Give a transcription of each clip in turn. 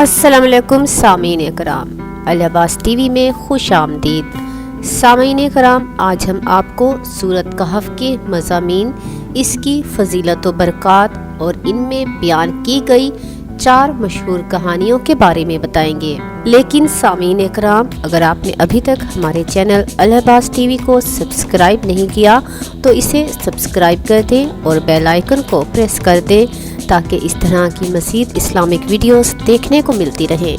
अस्सलाम वालेकुम सामीन कराम, अल-अब्बास टीवी में खुश आमदीद। सामीन कराम, आज हम आपको सूरत कहफ के मज़ामीन, इसकी फ़जीलत व बरक़ात और इनमें बयान की गई 4 मशहूर कहानियों के बारे में बताएंगे। लेकिन सामीन कराम, अगर आपने अभी तक हमारे चैनल अल-अब्बास टीवी को सब्सक्राइब नहीं किया तो इसे सब्सक्राइब कर दें और बेल आइकन को प्रेस कर दें ताकि इस तरह की मज़ीद इस्लामिक वीडियोस देखने को मिलती रहें।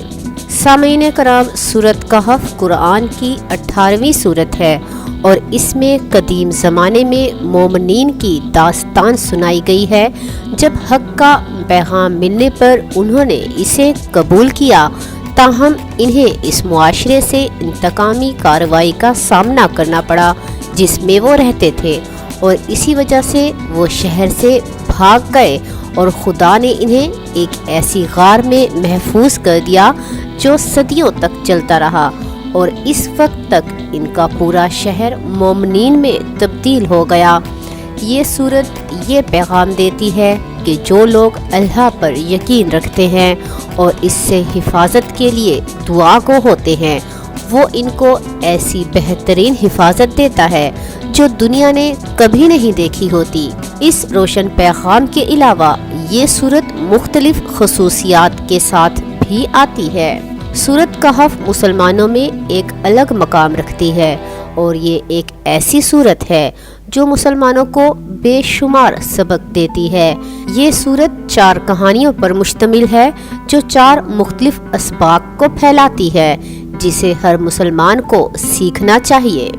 सामीन कराम, सूरत कहफ कुरान की 18वीं सूरत है और इसमें कदीम ज़माने में मोमिनीन की दास्तान सुनाई गई है। जब हक़ का पैगाम मिलने पर उन्होंने इसे कबूल किया, ताहम इन्हें इस मुआशरे से इंतकामी कार्रवाई का सामना करना पड़ा जिसमें वो रहते थे, और इसी वजह से वो शहर से भाग गए और खुदा ने इन्हें एक ऐसी गार में महफूज कर दिया जो सदियों तक चलता रहा, और इस वक्त तक इनका पूरा शहर मोमिनीन में तब्दील हो गया। ये सूरत ये पैगाम देती है कि जो लोग अल्लाह पर यकीन रखते हैं और इससे हिफाजत के लिए दुआ गो होते हैं, वो इनको ऐसी बेहतरीन हिफाजत देता है जो दुनिया ने कभी नहीं देखी होती। इस रोशन पैगाम के अलावा ये सूरत मुख्तलिफ खसूसियात के साथ भी आती है। सूरत कहफ मुसलमानों में एक अलग मकाम रखती है और ये एक ऐसी सूरत है जो मुसलमानों को बेशुमार सबक देती है। ये सूरत 4 कहानियों पर मुश्तमिल है जो 4 मुख्तलिफ असबाक को फैलाती है जिसे हर मुसलमान को सीखना चाहिए।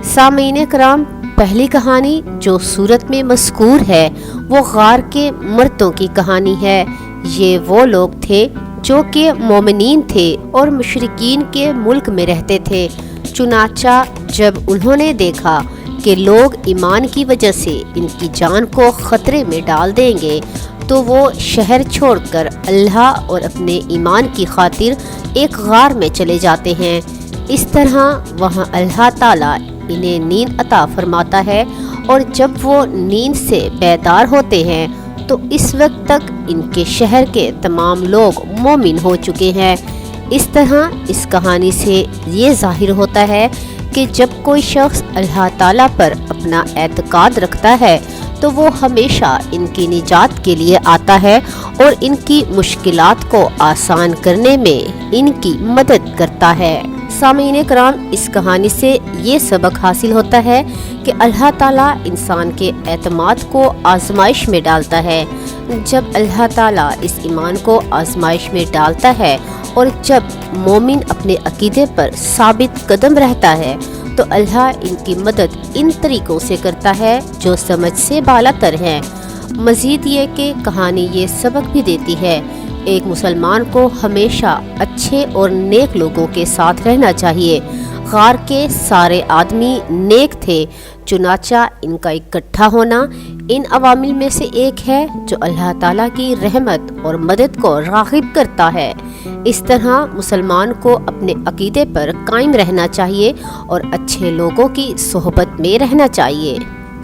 सामीन कराम, पहली कहानी जो सूरत में मज़कूर है वो गार के मर्दों की कहानी है। ये वो लोग थे जो कि मोमिनीन थे और मुशरिकीन के मुल्क में रहते थे। चुनाचा जब उन्होंने देखा कि लोग ईमान की वजह से इनकी जान को ख़तरे में डाल देंगे, तो वो शहर छोड़कर अल्लाह और अपने ईमान की खातिर एक गार में चले जाते हैं। इस तरह वहाँ अल्लाह ताला इन्हें नींद अता फरमाता है, और जब वो नींद से बेदार होते हैं तो इस वक्त तक इनके शहर के तमाम लोग मोमिन हो चुके हैं। इस तरह इस कहानी से ये ज़ाहिर होता है कि जब कोई शख्स अल्लाह ताला पर अपना एतकाद रखता है तो वो हमेशा इनकी निजात के लिए आता है और इनकी मुश्किलात को आसान करने में इनकी मदद करता है। सामीन कराम, इस कहानी से ये सबक हासिल होता है कि अल्लाह ताला इंसान के एतमाद को आजमाइश में डालता है। जब अल्लाह ताला इस ईमान को आजमाइश में डालता है और जब मोमिन अपने अकीदे पर साबित कदम रहता है तो अल्लाह इनकी मदद इन तरीक़ों से करता है जो समझ से बालातर हैं। मज़ीद ये कि कहानी ये सबक भी देती है, एक मुसलमान को हमेशा अच्छे और नेक लोगों के साथ रहना चाहिए। गार के सारे आदमी नेक थे, चुनाचा इनका इकट्ठा होना इन अवामिल में से एक है जो अल्लाह ताला की रहमत और मदद को राग़िब करता है। इस तरह मुसलमान को अपने अकीदे पर कायम रहना चाहिए और अच्छे लोगों की सोहबत में रहना चाहिए।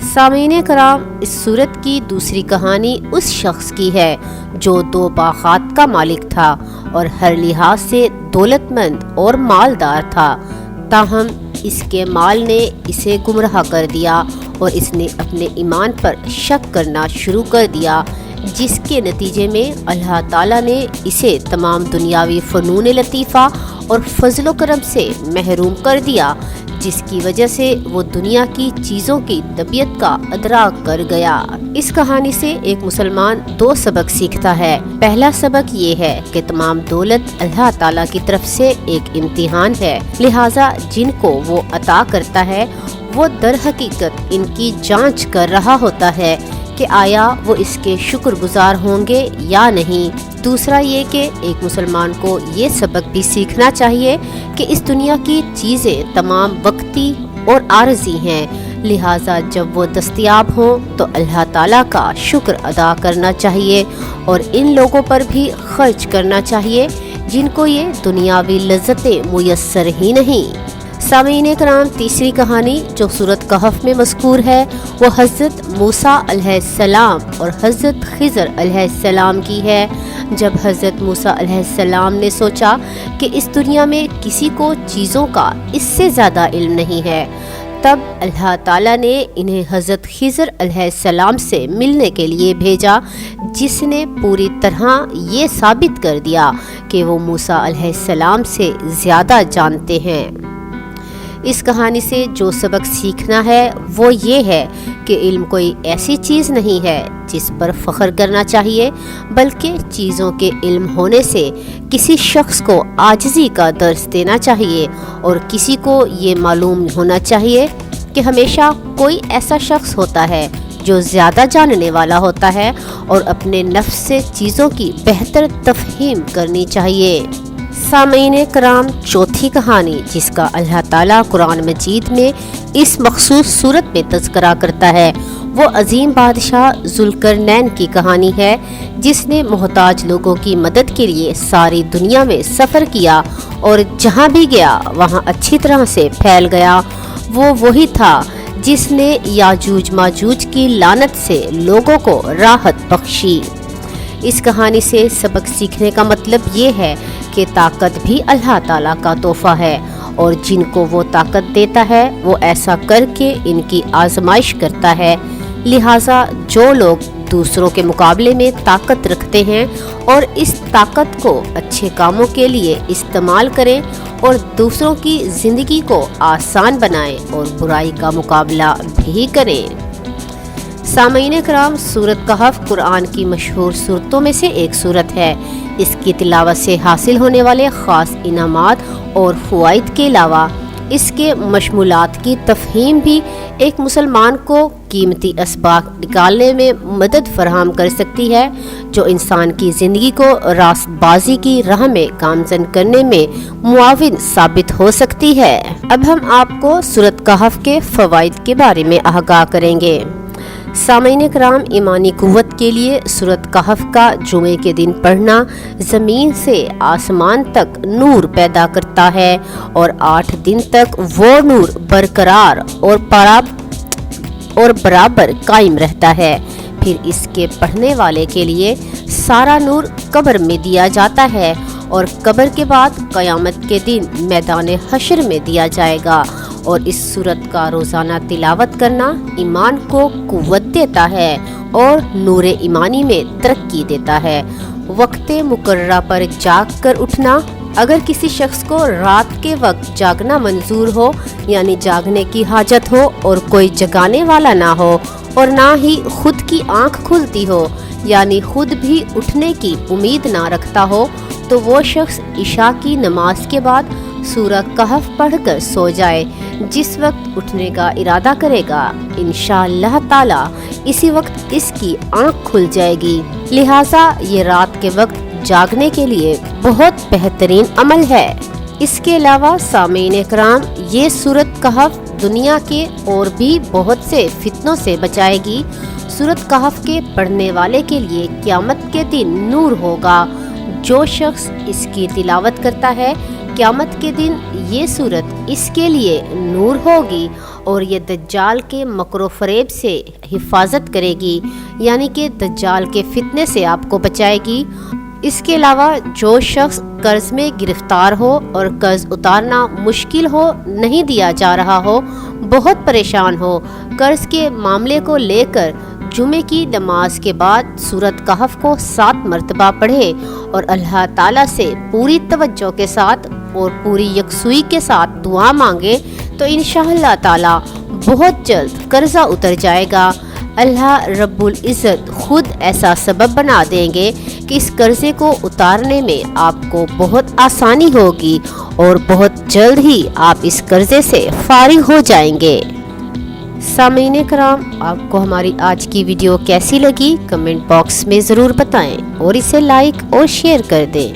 सामीन कराम, इस सूरत की दूसरी कहानी उस शख्स की है जो 2 बागात का मालिक था और हर लिहाज से दौलतमंद और मालदार था, ताहम इसके माल ने इसे गुमराह कर दिया और इसने अपने ईमान पर शक करना शुरू कर दिया, जिसके नतीजे में अल्लाह ताला ने इसे तमाम दुनियावी फ़नून लतीफ़ा और फजलो करम से महरूम कर दिया, जिसकी वजह से वो दुनिया की चीज़ों की तबीयत का अदराक कर गया। इस कहानी से एक मुसलमान 2 सबक सीखता है। पहला सबक ये है कि तमाम दौलत अल्लाह ताला की तरफ से एक इम्तिहान है, लिहाजा जिनको वो अता करता है वो दर हकीकत इनकी जांच कर रहा होता है कि आया वो इसके शुक्रगुजार होंगे या नहीं। दूसरा ये कि एक मुसलमान को ये सबक भी सीखना चाहिए कि इस दुनिया की चीज़ें तमाम वक्ती और आरज़ी हैं, लिहाजा जब वो दस्तयाब हों तो अल्लाह ताला का शुक्र अदा करना चाहिए और इन लोगों पर भी खर्च करना चाहिए जिनको ये दुनियावी लज्जतें मुयस्सर ही नहीं। سامعین کرام، تیسری کہانی جو سورۃ کہف میں مذکور ہے وہ حضرت موسیٰ علیہ السلام اور حضرت خضر علیہ السلام کی ہے۔ جب حضرت موسیٰ علیہ السلام نے سوچا کہ اس دنیا میں کسی کو چیزوں کا اس سے زیادہ علم نہیں ہے، تب اللہ تعالیٰ نے انہیں حضرت خضر علیہ السلام سے ملنے کے لیے بھیجا، جس نے پوری طرح یہ ثابت کر دیا کہ وہ موسیٰ علیہ السلام سے زیادہ جانتے ہیں۔ اس کہانی سے جو سبق سیکھنا ہے وہ یہ ہے کہ علم کوئی ایسی چیز نہیں ہے جس پر فخر کرنا چاہیے، بلکہ چیزوں کے علم ہونے سے کسی شخص کو عاجزی کا درس دینا چاہیے، اور کسی کو یہ معلوم ہونا چاہیے کہ ہمیشہ کوئی ایسا شخص ہوتا ہے جو زیادہ جاننے والا ہوتا ہے، اور اپنے نفس سے چیزوں کی بہتر تفہیم کرنی چاہیے۔ سامعین کرام، چوتھی کہانی جس کا اللہ تعالیٰ قرآن مجید میں اس مخصوص صورت میں تذکرہ کرتا ہے وہ عظیم بادشاہ ذوالقرنین کی کہانی ہے، جس نے محتاج لوگوں کی مدد کے لیے ساری دنیا میں سفر کیا اور جہاں بھی گیا وہاں اچھی طرح سے پھیل گیا۔ وہ وہی تھا جس نے یاجوج ماجوج کی لعنت سے لوگوں کو راحت بخشی۔ اس کہانی سے سبق سیکھنے کا مطلب یہ ہے کہ طاقت بھی اللہ تعالیٰ کا تحفہ ہے، اور جن کو وہ طاقت دیتا ہے وہ ایسا کر کے ان کی آزمائش کرتا ہے۔ لہٰذا جو لوگ دوسروں کے مقابلے میں طاقت رکھتے ہیں اور اس طاقت کو اچھے کاموں کے لیے استعمال کریں اور دوسروں کی زندگی کو آسان بنائیں اور برائی کا مقابلہ بھی کریں۔ سامعین کرام، سورۃ کہف قرآن کی مشہور سورتوں میں سے ایک سورت ہے۔ اس کی تلاوت سے حاصل ہونے والے خاص انعامات اور فوائد کے علاوہ اس کے مشمولات کی تفہیم بھی ایک مسلمان کو قیمتی اسباق نکالنے میں مدد فراہم کر سکتی ہے، جو انسان کی زندگی کو راست بازی کی راہ میں گامزن کرنے میں معاون ثابت ہو سکتی ہے۔ اب ہم آپ کو سورۃ کہف کے فوائد کے بارے میں آگاہ کریں گے۔ سامعین کرام، ایمانی قوت کے لیے سورۃ کہف کا جمعے کے دن پڑھنا زمین سے آسمان تک نور پیدا کرتا ہے، اور 8 دن تک وہ نور برقرار اور برابر قائم رہتا ہے۔ پھر اس کے پڑھنے والے کے لیے سارا نور قبر میں دیا جاتا ہے، اور قبر کے بعد قیامت کے دن میدان حشر میں دیا جائے گا۔ اور اس سورت کا روزانہ تلاوت کرنا ایمان کو قوت دیتا ہے اور نور ایمانی میں ترقی دیتا ہے۔ وقت مقررہ پر جاگ کر اٹھنا، اگر کسی شخص کو رات کے وقت جاگنا منظور ہو، یعنی جاگنے کی حاجت ہو اور کوئی جگانے والا نہ ہو، اور نہ ہی خود کی آنکھ کھلتی ہو، یعنی خود بھی اٹھنے کی امید نہ رکھتا ہو، تو وہ شخص عشاء کی نماز کے بعد سورہ کہف پڑھ کر سو جائے۔ جس وقت اٹھنے کا ارادہ کرے گا انشاءاللہ تعالی اسی وقت اس کی آنکھ کھل جائے گی۔ لہٰذا یہ رات کے وقت جاگنے کے لیے بہت بہترین عمل ہے۔ اس کے علاوہ سامعین کرام، یہ سورۃ کہف دنیا کے اور بھی بہت سے فتنوں سے بچائے گی۔ سورۃ کہف کے پڑھنے والے کے لیے قیامت کے دن نور ہوگا۔ جو شخص اس کی تلاوت کرتا ہے، قیامت کے دن یہ سورت اس کے لیے نور ہوگی، اور یہ دجال کے مکر و فریب سے حفاظت کرے گی، یعنی کہ دجال کے فتنے سے آپ کو بچائے گی۔ اس کے علاوہ جو شخص قرض میں گرفتار ہو اور قرض اتارنا مشکل ہو، نہیں دیا جا رہا ہو، بہت پریشان ہو، قرض کے معاملے کو لے کر جمعے کی نماز کے بعد سورۃ کہف کو 7 مرتبہ پڑھے اور اللہ تعالیٰ سے پوری توجہ کے ساتھ اور پوری یکسوئی کے ساتھ دعا مانگے، تو انشاءاللہ تعالیٰ بہت جلد قرضہ اتر جائے گا۔ اللہ رب العزت خود ایسا سبب بنا دیں گے کہ اس قرضے کو اتارنے میں آپ کو بہت آسانی ہوگی، اور بہت جلد ہی آپ اس قرضے سے فارغ ہو جائیں گے۔ سامعین کرام، آپ کو ہماری آج کی ویڈیو کیسی لگی کمنٹ باکس میں ضرور بتائیں، اور اسے لائک اور شیئر کر دیں۔